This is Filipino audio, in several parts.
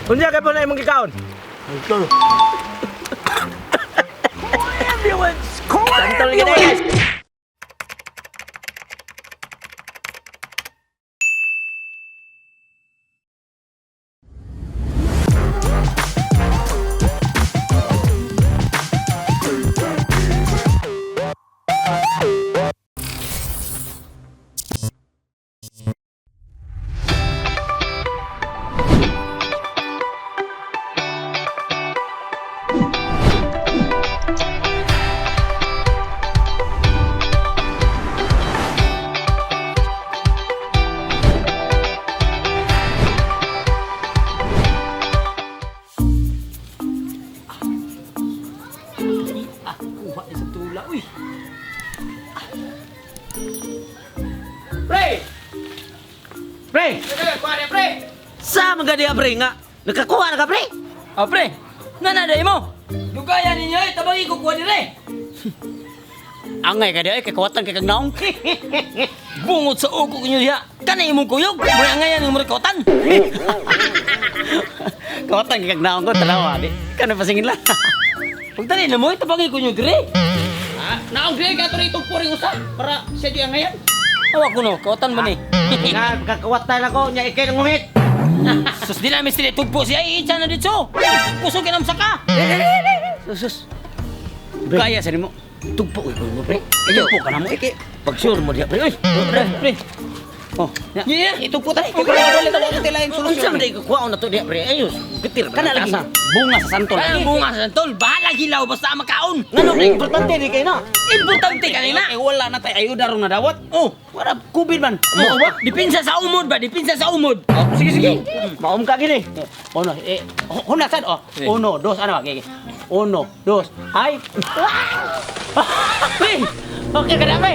Unya kay po na imong gikaon. Ito. Santol gid guys. Kuha na sa tula, uy. Pre! Pre! Kuha na, pre. Sa mga dia pre nga nakakuha na ka pre? Oh, pre. Nanaday mo. Lugayan ninyo eh. Tabagi ko kuha nila eh. Angay ka dia kay kawatan kay kag naong. Bungot sa uko ko nyo diya. Kanay mong kuyog. Muna ngayon yung marikotan. Kawatan kay kag naong ko talawa di. Kana pasingin lang. Pagtali na mo, tabagi ko nyo dire. Naong dire ka ito rin puring usap. Para siya diya ngayon. Awa ko no, kawatan man eh. Nga kakawatan ako nya ikay nang ngumit. Sus, di namin sila tugpo siya. Iitsa na dito. Pusog kinam saka. Sus. Kaya sa nimo. Tugpo mo pre. Tugpo ka na mo iki. Pag sure mo dia pre. Oy. Pre. Oh, Yeah, itugpo tayo. Okay, wala talaga tila yung solusyon. Unsa man day kuha na to dia pre. Ayos. Getir Kana lagi. bunga sa santol. Kaya ang bunga sa santol, bahala hilaw basta makaon. Ngano pre importante di kay na. Importante kanina. Wala na tay ayuda ron na dawat. Oh, Wala kubid man. mo ba? Dipinsa sa umod ba? Dipinsa sa umod. Sige sige. Maom ka gini. Ono huna sad oh. Uno, dos ano gigi. Uno, dos. Ay. Pre. Okay ka na pre.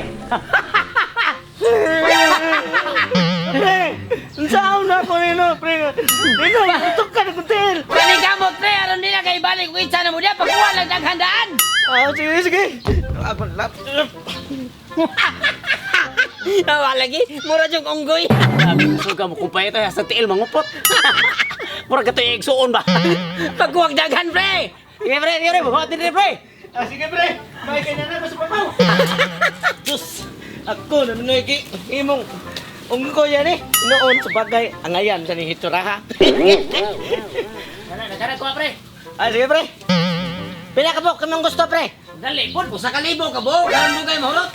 Saan na ko nino pre. Nino, tutok ka na kutil. Kanikamot pre, aron din na kay balik witsa na mo diya pagkuha lang naghandaan. Sige sige. Ako lap. Awa lagi, mura jung unggoy. Sabi ko suga mo kupay ito sa tiil mangupot. Mura ka to igsuon ba? Pagkuha daghan pre. Sige pre, buhat din pre. Sige pre, may kanya na sa papaw. Diyos, ako na nanoy ki, imong ungko yan eh. Noon sa bagay, angayan sa ni Hitsuraha. Nagkara ko pre. Sige pre. Pila ka po, kamang gusto pre. Dali, pun, sa kalibo ka bo. Karon mo kay mahulot.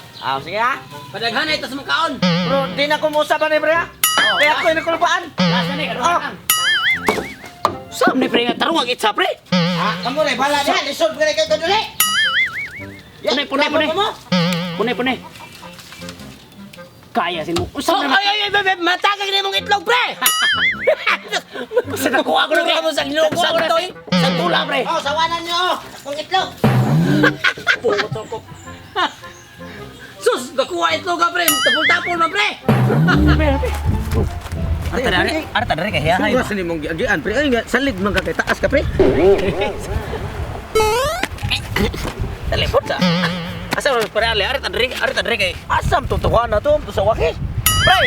Sige ha. Padaghan ito sa makaon. Bro, di na kumusa pa ni pre ha. Kaya ako yung nakulupaan. Lasa ni, karon lang. Saan ni pre nga tarong itsa pre? Kamu rin, bala niya. Lisod ka rin kayo dali. Punay. Kaya sin mo. So, ay, matagag na mong itlog, pre! Kasi nakuha ko na Nakuha mo sa ginukuha ko na to, eh. Sa tula pre. Oh, sawanan niyo, kung itlog. Puto ko. Sus, nakuha itlog ka, pre. Tapol-tapol man, pre. Arta dari kay hay. Sa ni mong giagian pre. Ay nga salid man ka kay taas ka pre. Telepon sa. Asa mo pre ale arta dari kay asam tutukan na to sa waki. Pre.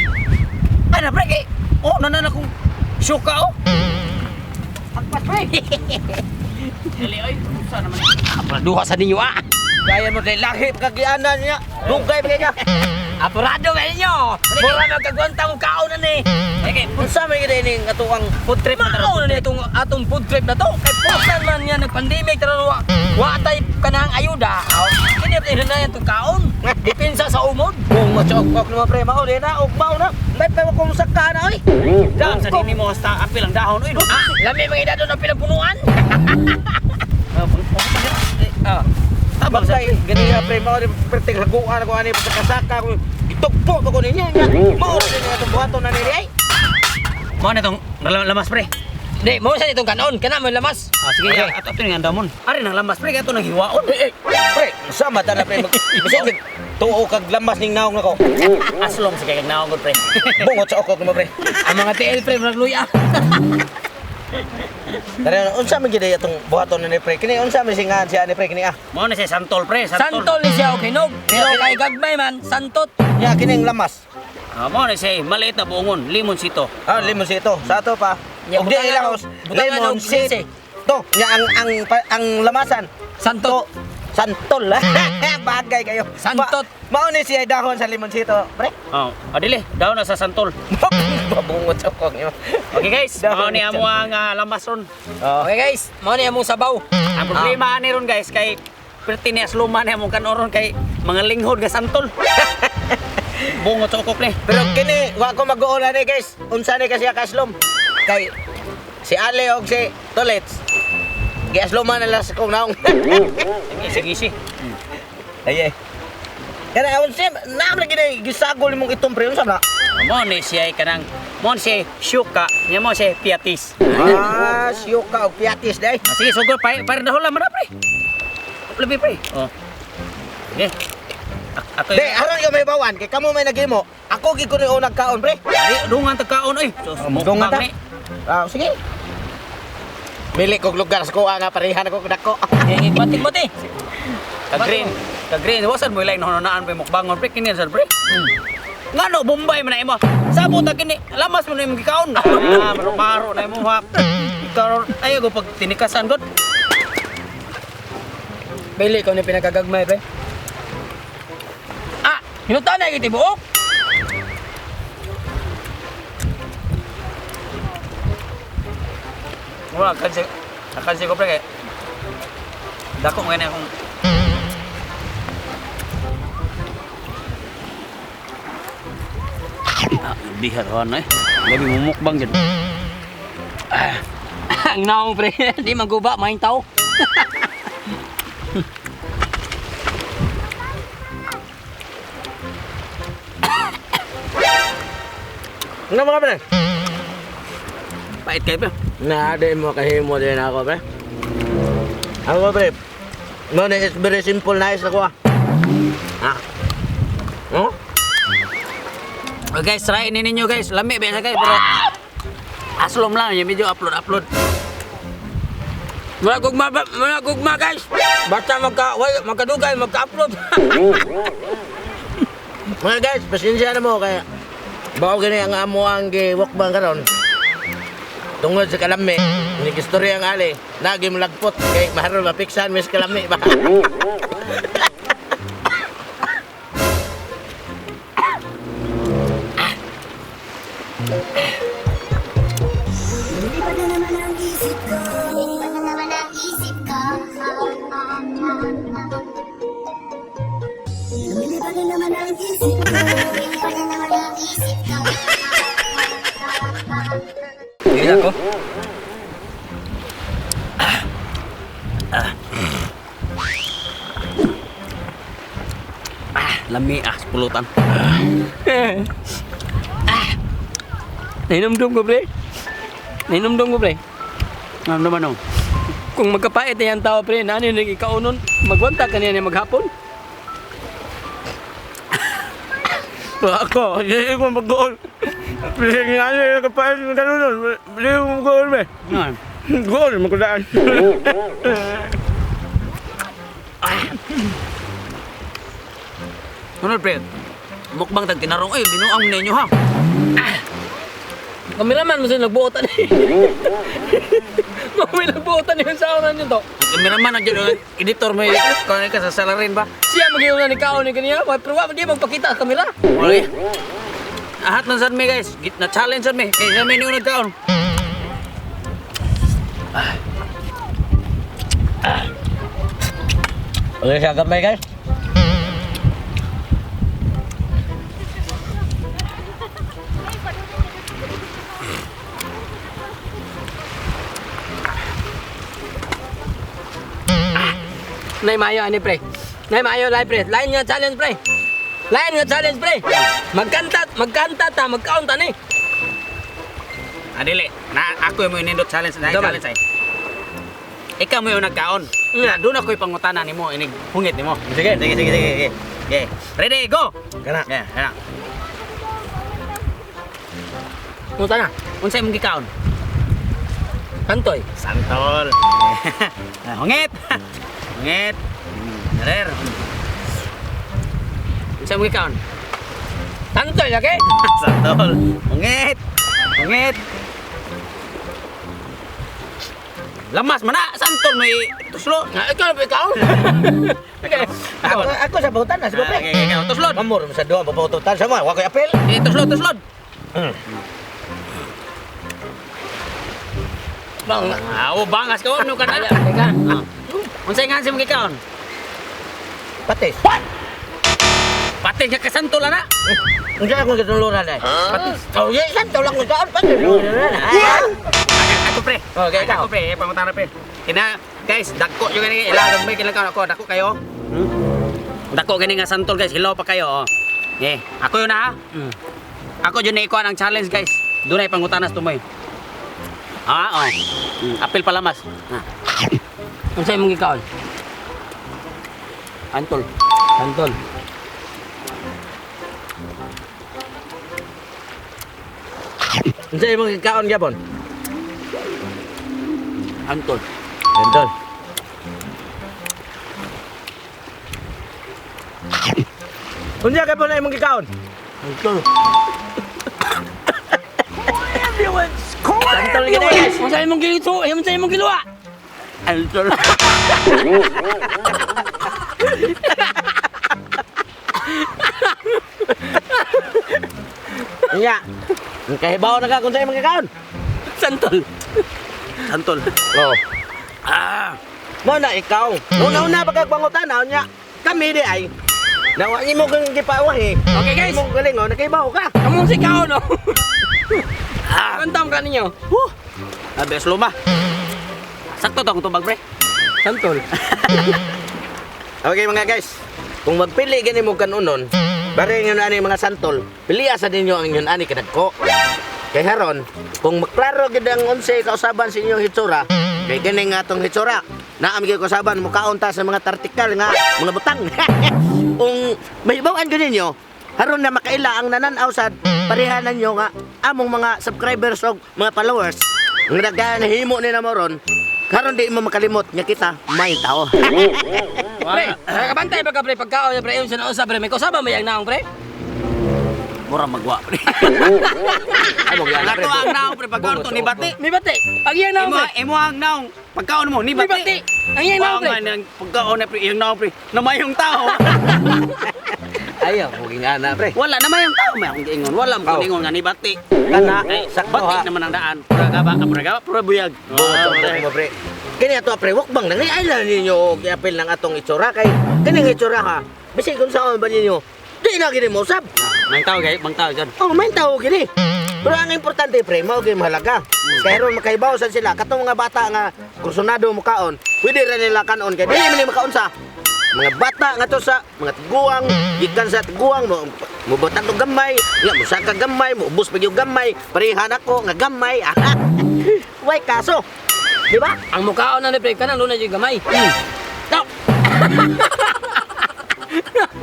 Ana pre kay. Oh nanan akong syuka oh. Agpas pre. Dali oy, sa naman. Duha sa ninyo, ah. Kaya mo kay lahi kagianan niya. Dugay pa niya. Apurado ka ninyo. Mura magkagwanta mo kaonan eh. Okay, unsa may gid ini atuang food trip na Mao na itong atong food trip na to. Kay pusan man yan nag-pandemic taro wa tay kanang ayuda. Kini pa na yan to kaon. Depensa sa umod. Kung machokok naman pre, mao din na, ugbaw na. May pa kung saka na, oy. Daan sa dini mo, hasta apil ang dahon, oy. Lami mga edad na pinapunuan. Tabang sa ganyan pre, mao din pertig haguan ako ani pagkasaka ko. Gitukpo ko ninyo nya. Mao din atong buhaton na nili ay. Mao na tong lamas pre. Di, mo sa itong kanon, kana mo lamas. Sige, ato nga damon. Ari nang lamas pre, kato nang hiwaon. Pre, sama ta na pre. Bisig tuo kag lamas ning naong nako. Aslom sa kay naong pre. Bungot sa okok mo pre. Ang mga TL pre nagluya. Dari unsa man gid atong buhaton ni pre? Kini unsa man singahan siya ni pre kini ah. Mao na siya santol pre, Santol ni siya okay nog. Pero kay gagmay man, santot. Ya kining lamas. Mao na siya maliit na buongon, limon sito. Ah, limon sito. Sa ato pa Ya, Og di ilang lemon seed. To, nya ang lamasan. Santo. Santol. Bagay kayo. Santot. Mao ni siya dahon sa lemon seed, pre. Oh, adili, daw na sa santol. Babungot sa kong yo. Okay guys, mao ni amo ang lamas ron. Oh. Okay guys, mo ni among sabaw. Ang problema ani ron guys kay pertinias luma ni among kanoron kay mga linghod nga santol. Bungot sa ukok ni. Pero kini wa ko mag-uula ni guys. Unsa ni kasi kaslom? Kay si Ale og si Tolets. Giasloman na lang sa kong naong. Sige. Ay. Kana awon siya, naam lagi na gisagol mong itong pre unsa na? Mo ni siya kanang mo ni siya syuka, nya mo siya piatis. Ah, siyuka og piatis day. Sige, sugod pa dahol man na pre. Lebih pre. Oh. Okay. Ako De, aron ka may bawan kay kamo may nagimo. Ako gi ko ni unang kaon pre. Ari dungan tagkaon oy. Dungan ta. Ah, sige. Bili kog lugar sa kuha nga parehan ako dako. Mati. Ka-green, wasan mo ilain hononaan pa mukbangon pre kini sir pre. Ngano Bombay man na imo. Sabot na kini, lamas mo na imong gikaon. Maro na imo ha. Karon ayo go pag tinikasan god. Bili ko ni pinakagagmay pre. Hinutan na yung tibuok. Wala kasi ko pre kay dako ngayon akong bihar hon eh. Gabi mumukbang jud. Ang naong pre, di maguba, maing tao. Nga mga pre. Pait kay pre. Na ade mo kahimo din ako pre. Ako pre. No, it's very simple nice ako. Ha? No? Oh, guys, try ini ninyo guys. Lami biasa guys pero aslom lang yung video upload. Wala gugma guys. Basta magkadugay, magka-upload. Mga guys, pasensya na mo kaya bao gani ang amo ang giwakbang karon. Tungod sa kalami, ni istorya ang ali, nagi malagpot kay maharo mapiksan mis kalami ba. Hindi ako. Lami pulutan. Nainomdom ko pre. Ano naman oh? Kung magkapait na yan tao pre, nani nang ikaunon, magwanta ka niya maghapon. Ako, hindi ko mag-goal. Hindi nga niya kapait ng kanunon. Hindi ko mag-goal ba? Goal, magkudaan. Ano pre? Mukbang tag tinarong ay binuang ninyo ha. Kameraman mo siya nagbuotan eh. May nagbuotan yung saunan nyo to. Kameraman ang editor mo kung ka sa salarin ba? Siya mag-iuna ni Kao ni kaniya, pero di magpakita sa kamera. Wala. Ahat man sad me guys. Na challenge sad me. Kaya may niyo nagkaon. Okay, siya gamay guys. Nay mayo ani pre. Nay mayo live pre. Line nga challenge pre. Magkanta ta, magkaon ta ni. Adili, na ako yung inindot challenge na Daman. challenge ay. Ikaw mo yung nagkaon. Na doon ako ipangutanan nimo, inig hungit nimo. Sige. Okay. Ready, go. Kana. Yeah, kana. Punta na. Unsay mong gikaon? Kantoy. Santol. Hungit. Hungit. Darer. Unsay mong gikaon? Kantoy lagi. Santol. Hungit. Hungit. Lamas mana santol may tuslo. Nga, ikaw ba ikaw? Ako sa pautan na, sige pre. Okay, tuslod. Mamor sa doon papaututan sama, wa koy apel. Tuslod. Bang, Bangas ka ano ka na. teka. Unsay nga si mga kaon? Patis. Pati nga kasantol na. Unsa akong gituluran ay? Patis. Oh, yeah, santo lang ko kaon patis. Ako pre. Okay, ikaw. Ako pre, pangutana pre. Kina guys, dako yung gani ilang may kilang ako, dako kayo. Dako gani nga santol guys, hilaw pa kayo. Ako yun ha. Ako yun na ikuha ang challenge guys. Doon ay pangutanas tumoy. Apil palamas. Kung sa'yo mong ikaon? Antol. Antol. Unsa imong kaon gyapon? Antol. Bentol. Unsa ka po na imong kaon? Antol. Santol gini guys. Kung sa'yo mong gilito, kung sa'yo mong giluwa. Antol. Nya. Kahibaw na ka kung sa imong kaon. Santol. Antol. Oh. Ah, Mo na ikaw. Una pagkagpangutan nya. Kami di ay. Nawa mo kang gipawahi. Okay, guys. Mo galing nakibaw ka. Kamu si ikaw, no? Kantam ka ninyo. abes luma. Sakto tong tubag pre. Santol. Okay mga guys. Kung magpili gani mo kanunon, bare nga ani mga santol, piliya sa ninyo ang inyon ani kadagko. Kay haron, kung maklaro gid ang unse kausaban sa inyong hitsura, kay gani nga atong hitsura, naam gyud kausaban mo kaunta sa mga tartikal nga mga butang. Kung mahibaw-an gid ninyo, haron na makaila ang nananaw sa parehanan nyo nga among mga subscribers o mga followers nga naghimo ni na moron, karon di mo makalimot nga kita may tao. Pre, nakabantay ba ka pre pagkaon niya pre? Yung sinuusa pre, may kusaba mo yung naong pre? Mura magwa pre. Among yan Lato ang naong pre pagkaon to ni bati. May bati. Ang yung naong pre. Imo ang naong pagkaon mo ni May bati. bati. Ang yung naong pre. Ang pagkaon na pre, yung naong pre, namayong tao. Ayaw, huging ana pre. Wala namayong tao may akong giingon. Wala mo Oh. ingon nga ni bati. Kana, Ay, sakto bati ha. naman ang daan. Pura gaba, pura buyag. Mo pre. Kini ato pre, wukbang nang ailan ninyo giapil ng atong itsura kay kini nga itsura ha. Bisig kung saan ba ninyo, di na gini mo usab. Mang tao gay, mang tao dyan. Oh, may tao gini. Pero ang importante pre, mao gyud mahalaga. Kaya ron makaibaw sad sila katong mga bata nga kursunado mo kaon, pwede ra nila kanon kay dili man ni makaon sa mga bata nga to sa mga tiguang, gikan sa tiguang mo mubutan og gamay, nga musa ka gamay, muubos pa yung gamay, parehan ako nga gamay. Way kaso. Di ba? Ang mukhaon na ni pre, kanang luna yung gamay. No.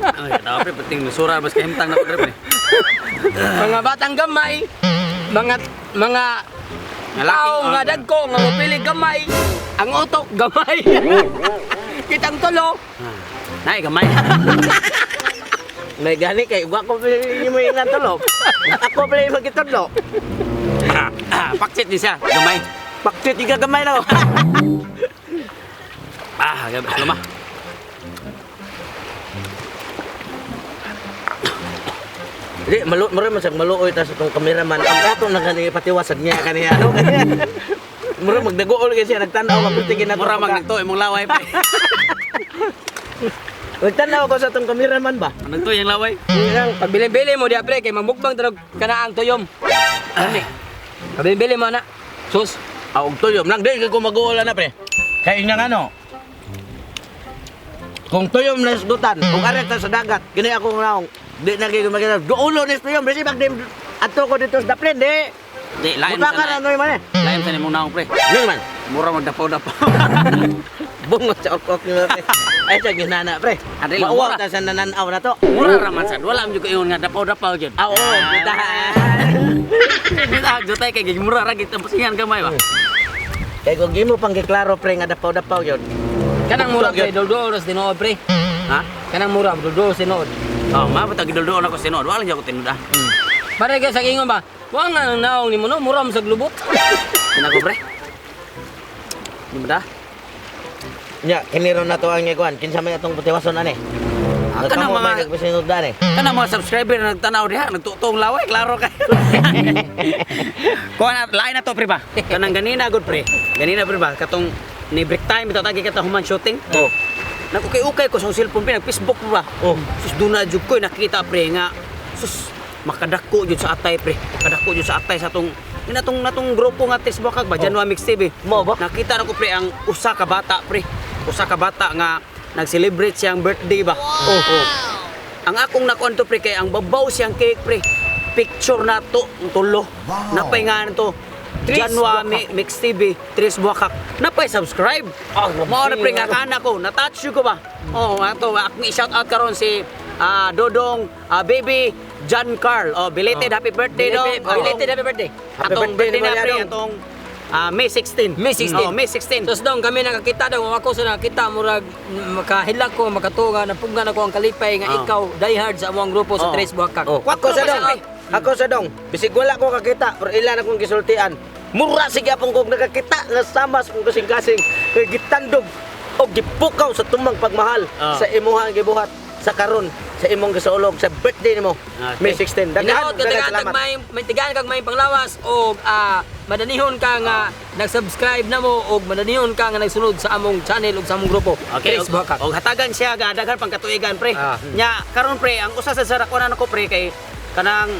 Ay, tao pre, pating nasura mas kahimtang na pre. Mga batang gamay, mga tao nga dagko nga mapili gamay, ang utok gamay. Kitang tulo. Nay, gamay. May gani kay wa ko pili mo yung tulog. Ako pili mo kitudlo. Paksit ni siya, gamay. Paktit tiga gamay na. Gabi, luma. Di maluoy man sa maluoy ta sa tong kameraman. Ang ato na kani patiwasad niya kani ano. Mura magdagool kasi siya nagtanaw ka tingin na Mura mag nagto imong laway pre. Nagtanaw ko sa tong kameraman ba? Nagto yung laway. Ang pagbilin-bili mo di pre kay mamukbang tarog kana ang tuyom. Ani. Pagbilin-bili mo na. Sus. Og tuyom lang di ko mag-uula na pre. Kay nga ano. Kung tuyom na isgutan, kung areta sa dagat, kini ako naong di na gyud magina. Duulo ni tuyom basi bag dim ato ko dito sa daplin di. Di, lain Buka ka sa na noy man eh. lain sa nimong naong pre. Ni man. Mura magdapaw-dapaw. Bungot sa okok ni pre. Ay sa ginana pre. Adil, Mauwaw mura. ta sa nananaw na to. Mura raman sad. Wala mo ko ingon nga dapaw-dapaw jud. Ah, oo, bitahan. Kita jutay kay gig mura ra gid tampusingan gamay ba. Kaya kung di mo pang giklaro pre nga dapaw-dapaw yun. Kanang mura pre duldo oras tinuod pre. Ha? Kanang mura duldo tinuod. Oh, mabata giduldo ako sinod. Wala gyud ako tinuda. Pare ka sa ingon ba? Wa nga nang naong ni mo no, mura mo sa glubot. Kinago pre. Benda? Nya, kiniron na to ang ikuan. Kinsa may atong putiwason ani. Ang Kana kamo mga- may nagpasinod ani. Kana mga subscriber na nagtanaw diha, nagtutong laway, klaro kayo. Kuha na, lain na to, pre ba? Kanang ganina, good pre. Ganina, pre ba? Katong ni break time, ito tagi kita human shooting. Oh. Nagkukay-ukay ko sa cellphone, pre, nag-Facebook pre ba? Oh. Sus, doon na jud ko, nakita, pre, nga, sus, makadako jud sa atay, pre. Makadako jud sa atay sa atong natong grupo nga Facebook ba, Janwa Mix TV. Mo ba? Nakita na ko, pre, ang usa ka bata, pre. Usa ka bata nga nag-celebrate siyang birthday ba? Oh, oh. Ang akong nakuan to, pre, kay ang babaw siyang cake, pre. Picture na to, ang tulo. Napay nga na to. Tris Janwa Buakak. Mix TV, Tris Buakak. Napay subscribe. Ah, Mao na, pre, nga grabe. kana ko. Na-touch ko ba? Oh, ato, akong i-shout out karon si Dodong, baby, John Carl. Oh, belated happy birthday, dong. Belated happy birthday. Happy Atong birthday birthday na, naman pre, yan, dong. atong May 16. May 16. Oh, May 16. Tapos dong kami nakakita daw ako sa nakita murag makahilak ko makatunga napugnan ako ang kalipay nga Oh. ikaw diehard sa among grupo sa Oh. Tres Buakak. Oh, ako sa dong. Ako sa dong. Bisig wala ko kakita, pero ilan akong gisultian. Mura sige apong kog nakakita nga sama sa kong kasing-kasing kay gitandog o gipukaw sa tumang pagmahal Oh. sa imuhang gibuhat sa karon sa imong gisaulog sa birthday nimo Okay. May 16. Inaot ka daghang kag may tigaan kag may panglawas og madanihon ka nga nag-subscribe namo og madanihon ka nga nagsunod sa among channel ug sa among grupo. Okay, Tres Buakak. og hatagan siya ga daghan pang katuigan, pre. Ah. Nya karon, pre, ang usa sa sarakunan ako, pre, kay kanang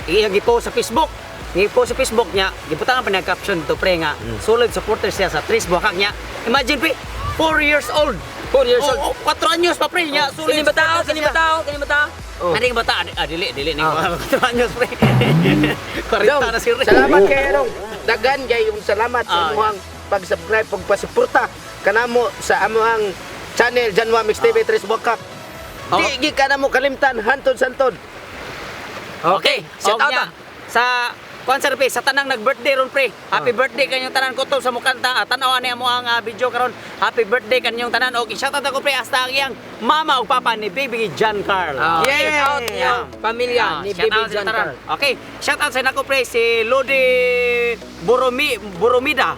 iyang gipost sa Facebook. Gipost sa Facebook niya, gibutangan pa niya caption to, pre, nga solid supporter siya sa Tres Buakak niya. Imagine, pre, 4 years old. 4 years old. Oh, 4 anyos pa, pre, niya. Solid Kini bata, supporter kini siya. bata, kini bata. Oh. Ano yung bata? Dili ni Ah. 4 anyos, pre. 40 Dong, na si Re. salamat kay Dong. Daghan kay yung salamat sa Ah, imuhang pag-subscribe ug pasuporta kanamo sa amuhang channel Janwa Mix TV Tres Buakak. Oh. Di gi ka na mo kalimtan hantod santod. Okay, shout og out nya, sa concert, pre, sa tanang nag-birthday ron, pre. Happy birthday kanyong tanan ko to sa mukanta. Tanaw ani mo ang video karon. Happy birthday kanyong tanan. Okay, shout out ako, pre, hasta ang iyang mama ug papa ni baby John Carl. Ah, Okay. shout out niya pamilya ni Shout Baby out sa John tanan. Carl. Okay, shout out sa nako, pre, si Lodi Boromida,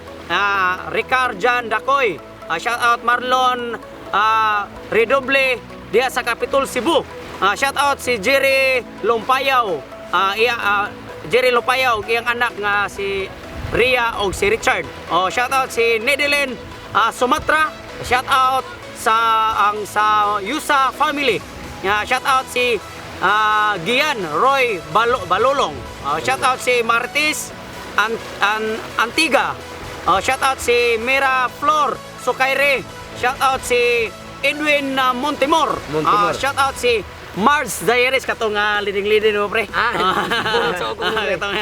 Ricard Jan Dacoy. Shout out Marlon Redoble diya sa Capitol Cebu. Shout out si Jerry Lompayaw. Jerry Lompayaw, iyang anak nga si Ria o si Richard. Shout out si Nedeline Sumatra. Shout out sa Yusa family. Shout out si Gian Roy Balolong. Shout out si Martis Antiga. Shout out si Mira Flor Sukaire. Shout out si Edwin Montemor. Shout out si Mars Diaries katong leading mo, pre. So ko atong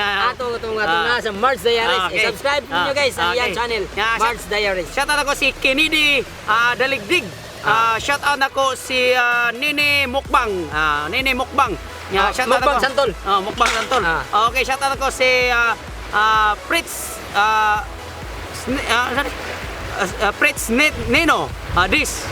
sa Mars Diaries. Okay. Subscribe niyo guys sa iyang Okay. channel, Yeah, Mars Diaries. Shout out ako si Kennedy Daligdig. Shout out ako si Nene Mukbang. Nene Mukbang. Shout out Mukbang ako- Santol. Mukbang Santol. Okay, shout out ako si Fritz Fritz Nino Dis.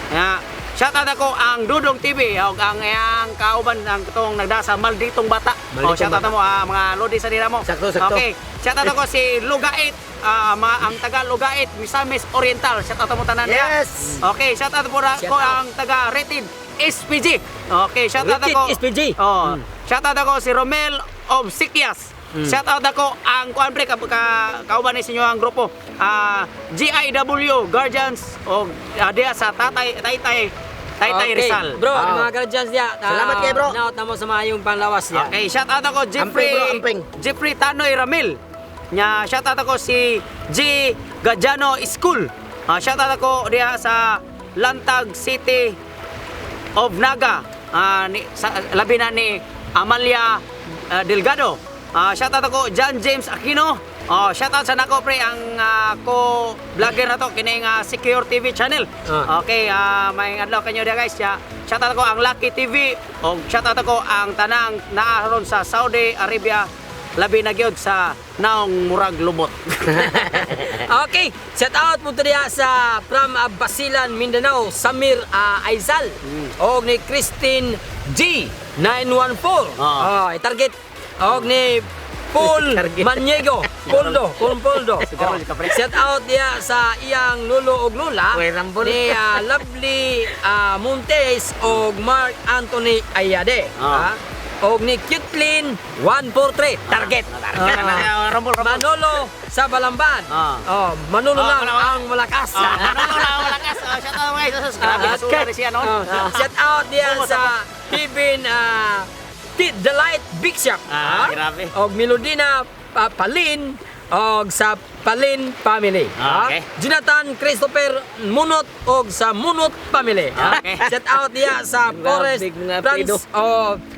Shout out ako ang Dudong TV og ang iyang kauban ang katong nagdasa malditong bata. Malditong Shout out mo mga lodi sa dira mo. Sakto, sakto. Okay, shout out ako si Lugait, ang taga Lugait, Misamis Oriental. Shout out mo tanan niya. Yes. Okay, shout out po Shout ko out. ang taga Rated SPG. Okay, shout out Rated ako. SPG. Oh, shout out ako si Romel of Sikyas. Shout out ako ang kuan, pre, kauban ni sinyo ang grupo. GIW Guardians o diya sa Taytay Rizal. Bro, ang mga guardians niya. Salamat kay bro. Naot na mo sa mayong panglawas niya. Okay, shout out ako Amping, bro, amping. Jeffrey Tanoy Ramil. Shout out ako si G Gajano School. Shout out ako diya sa Lantag City of Naga. Labi na ni Amalia Delgado. Shout out ako John James Aquino. Shout out sa nako, pre, ang ko vlogger na to kining Secure TV channel. Okay, may adlaw kanyo dia, guys. Shout out ako ang Lucky TV o shout out ako ang tanang naaron sa Saudi Arabia, labi na gyud sa naong murag lumot. Okay, shout out mo diya sa from Basilan, Mindanao, Samir Aizal. Og ni Christine G 914. Ah. Target og ni Paul Target. Maniego. Poldo. Siguro si kapre. Shout out dia sa iyang lolo ug lula Uy, rambol. ni Lovely Montes ug Mark Anthony Ayade. Ah. Og ni Cutlin 143 target. Rambol. Manolo sa Balamban. Ah. Manolo lang Manolo. ang malakas. Malakas. Shout out guys. Grabe kasura ni siya noon. Shout out dia sa Kevin Delight Big Shop. Grabe. Og Melodina Palin og sa Palin family. Okay. Jonathan Christopher Munot og sa Munot family. Okay. Shout out dia sa Forest mga France.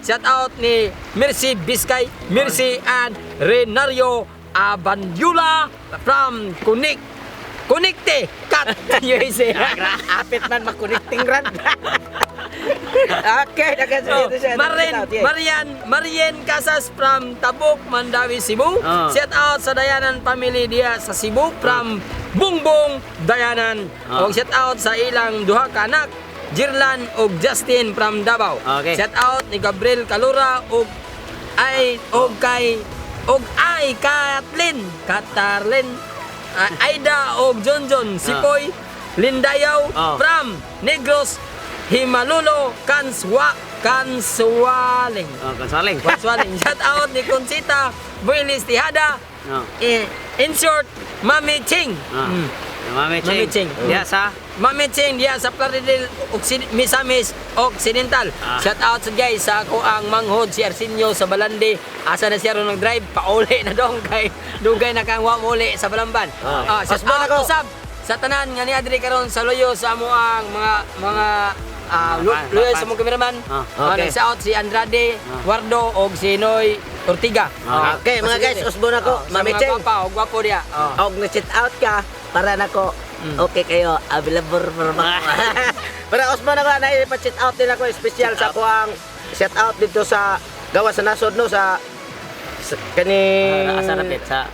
Shout out ni Mercy Biskay, Mercy and Renario Abandula from Connecte Cat USA. Apit man mag-connecting run. Okay, dagan sa dito siya. Marian Casas from Tabuk, Mandawi, Cebu. Shout out sa Dayanan family dia sa Cebu from Bungbong Dayanan. Og shout out sa ilang duha ka anak, Jirlan og Justin from Davao. Okay. Shout out ni Gabriel Calura og Katarlin, Aida og Jonjon Sipoy Lindayaw from Negros Himalulo Kanswaling. Konsaling. Shout out ni Conchita Buelis Tihada. In short, Mami Ching. Mami Mami Ching. Ching. Dia sa Mami Ching dia sa Plaridel Misamis Occidental. Shout out sa guys sa ako ang manghod si Arsenio sa Balande. Asa na siya ron nag-drive pauli na dong kay dugay na kang wa muli sa Balamban. Shout out usab sa tanan nga ni adri karon sa loyo sa amo ang mga loyo sa mga cameraman. Nag-shout si Andrade, Wardo og si Noy Ortiga. Okay, mga guys, usbon ako. Mami Cheng. Gwapo dia. Og na-cheat out ka para nako okay kayo available for mga para usbon ako na ipa-cheat out din ako special sa ako ang shout out dito sa gawa sa nasod no sa kani asa rapid sa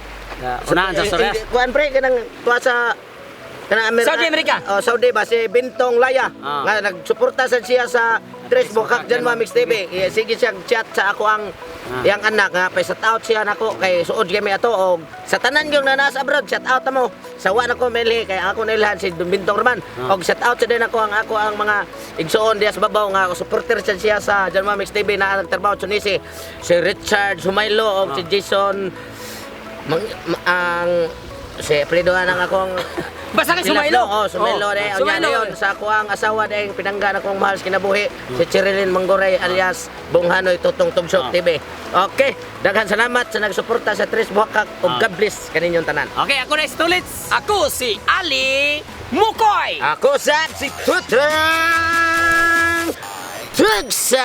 unahan sa Sorias. Kuan pre kanang tuwa sa kanang Saudi America. Saudi ba si Bintong Laya nga nagsuporta sa siya sa Tres Bukak dyan mga Mix TV. Sige siya chat sa ako ang yang anak nga pa shout out siya nako kay suod kami ato og sa tanan yung nanas abroad shout out mo sa wa nako meli kay ako nilhan si Bintong Roman og shout out sa din ako ang mga igsuon diya sa babaw nga supporter siya sa dyan mga Mix TV na nagtrabaho sa Nisi si Richard Sumaylo og si Jason ang si apelido nga nang akong Basta kay Sumaylo. Sumaylo de. Sumaylo yon sa ako ang asawa de pinangga akong mahal kinabuhi si Cherilyn Manggoray alias Bong Hanoy Tutong Tugshok TV. Okay, daghan salamat sa nagsuporta sa Tres Bukak ug God bless kaninyong tanan. Okay, ako na si Tulits. Ako si Ali Mukoy. Ako si Tutang Tugsa.